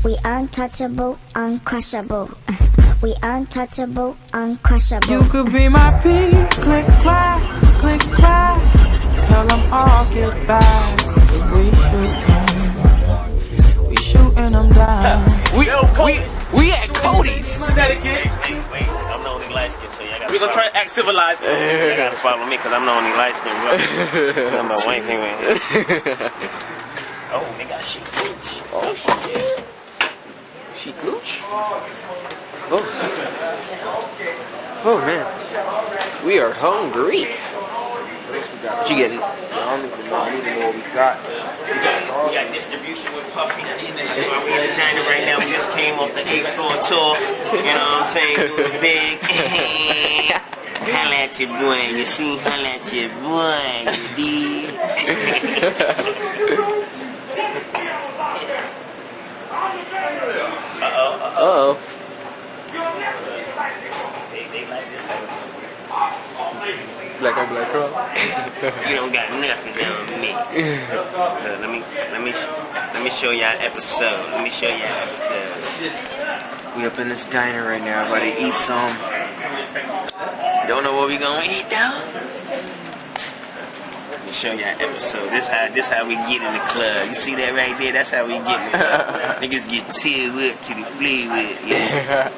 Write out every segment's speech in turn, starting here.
We untouchable, uncrushable. We untouchable, uncrushable. You could be my peace, click clack, click clack. Tell them all get back. We shooting them down. We at Cody's. Connecticut. Wait, I'm the only light skin, so y'all gotta. We gonna try to act civilized. You gotta follow me, cause I'm the only light skin, bro. I'm about white people. Oh, they got she gooch. Oh, yeah. She gooch? Oh. Oh, man. We are hungry. What you getting? I don't even know what we got. We got distribution with Puffy. That's why we in the diner right now. We just came off the 8th floor tour. You know what I'm saying? Doing the big. Holla at your boy. You see? Holla at your boy. You dig? Uh-oh. They like this. Black on black girl. You don't got nothing on me. Let me show y'all episode. We up in this diner right now, about to eat some. Don't know what we gonna eat though. Let me show y'all episode. This how we get in the club. You see that right there? That's how we get in the club. Niggas get chilled up to the flavor. Yeah.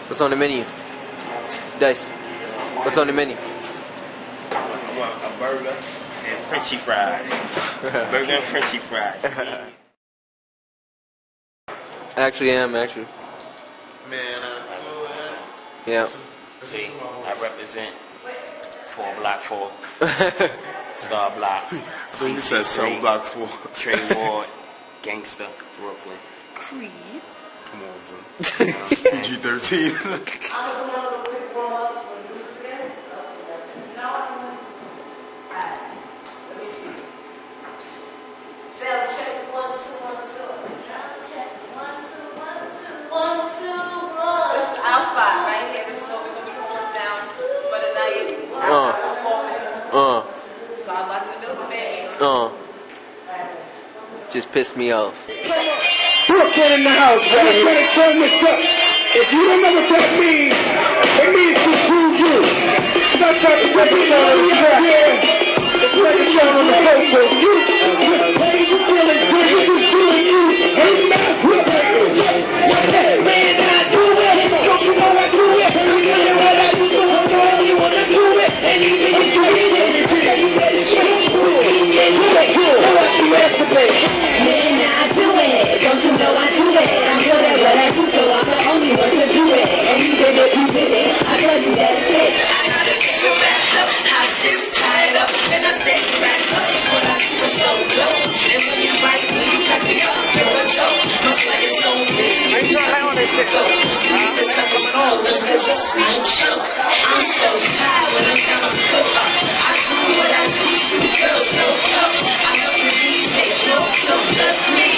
What's on the menu? Dice. What's on the menu? I want a burger and Frenchy fries. Burger and Frenchy fries. Actually, am actually. Man, Yeah. See, I represent 4 Block 4. StarBloc. so you said some Block 4. Trey Ward, Gangsta, Brooklyn. Creed. Come on, Jim. PG-13. StarBloc in the building, baby. Just pissed me off. Brooklyn in the house, baby. I'm trying to turn this up. If you don't know what that means, it means to prove you. Sometimes the record's on the track. The record's on the vocal. You feeling good, you just doing you. Ain't not what man, I do it. Don't you know I do it? I'm doing what I do, so I'm the only one to do it. And even if you did it, you better show it. I'll let you estimate. Man, I do it. Don't you know I do it? I'm good at what I do, so I'm the only one to do it. And you did it, I tell you that it's it. I gotta stick it wrapped up, I sticks tied up, and I stay wrapped up. What I do is so dope. And when you bite me, you cut me up, you're a joke. My swag is so big, you can't let it go. You need to suck it slow, cause you're no joke. I'm so high when I'm down to go up. I do what I do, 2 girls, no cup. I love to DJ, no, just me.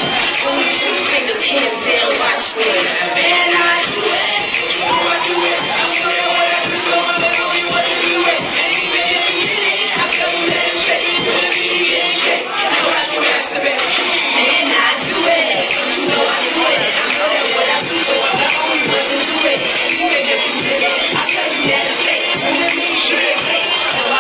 Only 2 fingers, hands down, watch me. Man, I do it. You know I do it. I'm good at what I do, so I'm the only one to do it. And even if you get it, I tell you that it's fake. You're gonna be getting cake. Now watch me masturbate. Man, I do it. You know I do it. I'm good at what I do, so I'm the only one to do it. And even if you get it, I tell you that it's fake. You're gonna be getting cake.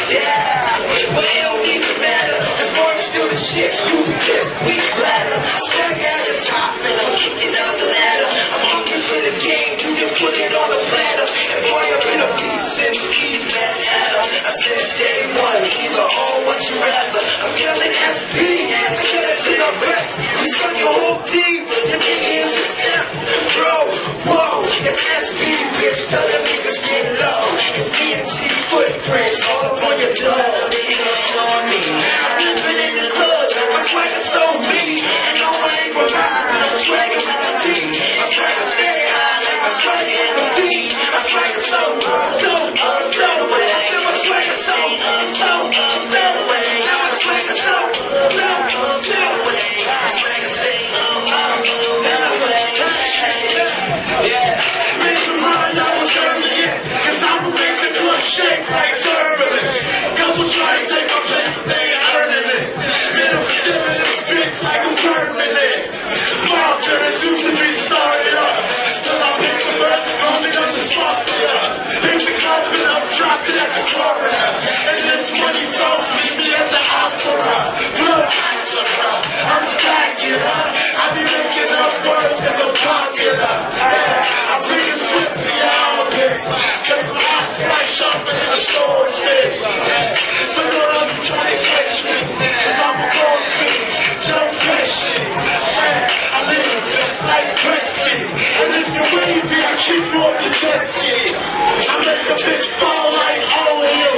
Yeah, but it don't even matter. As long as still the shit, you just weak bladder. Stuck at the top and I'm kicking out the ladder. I'm hungry for the game, you can put it on the platter. And boy, I've been a beast since Keys met Adam. I since day one, either or what you rather. I'm yelling SP and I kill it to the rest. You suck your whole team, your nigga is a step. Bro, whoa, it's SP, bitch, tell them niggas get low. It's DMG footprints all up on your door. You know on me. I'm living in the club, my swagger so mean. And no, I ain't providing, I'm swagging with the team. My swagger stay high, like my swagger in the feed. My swagger so flow away. My swagger so flow away. My swagger so flow away. My swagger stay away. Yeah, make some high, y'all was turning. Cause I'm gonna make the club shake like a turbulence. Couple try to take my place, but they ain't earning it. Man, I'm still in the streets like I'm permanent. Mob turns used to be started up. Till I make the birds from it up and sparked it up. Pick the carpet up, drop it at the coroner. And then money talks, meet me at the opera. Flow, I'm spectacular. I be making up words cause I'm popular. I bring the sweat to y'all, bitch. Cause my eyes like sharper than a swordfish. So don't ever try to catch me. Cause I'm a boss bitch. Don't catch shit. I live like Prince's. And if you're wavy, I keep you off the jet ski. I make a bitch fall like all of you.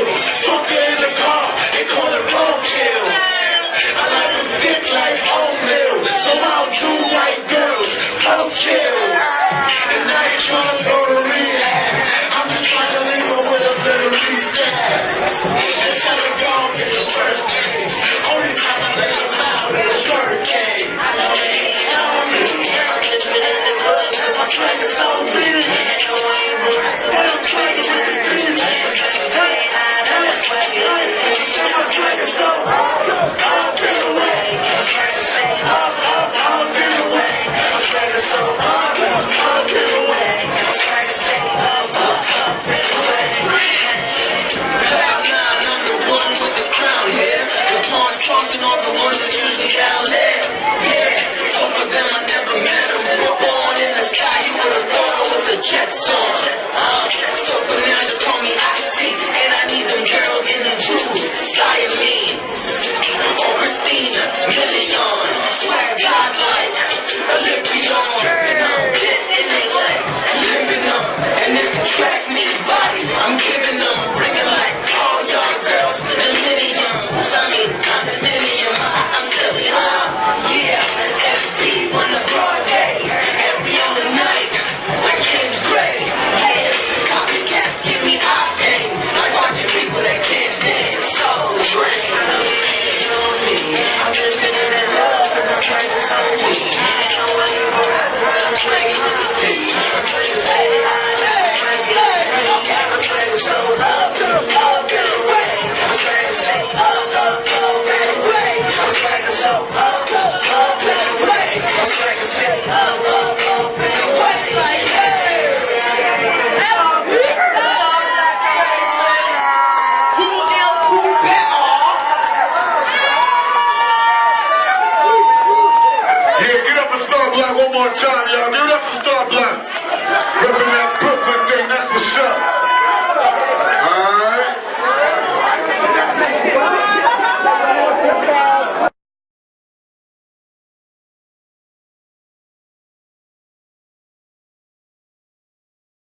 Fuck her in the car and call it roadkill. I like a dick like oatmeal. So I'll do white girls, cold kills. And now you're trying to go to rehab. I'm just trying to leave her with a bit of rehab. And tell her go and get the first thing. Only time I let her out is hurricane. I know they ain't on me. I'm living in the club and my swagger's so big. And no, I ain't right. But I'm swagger with the team. My swagger's way high. My swagger with the team. My swagger's so up and away. My swagger's so up and away. My swagger's so up and away. My swagger's so up and away. Cloud 9, I'm the one with the crown here. The pawn's talking all the ones that's usually down there. Yeah, so for them I never met them. We're born in the sky, you would have thought I was a jet song. So for them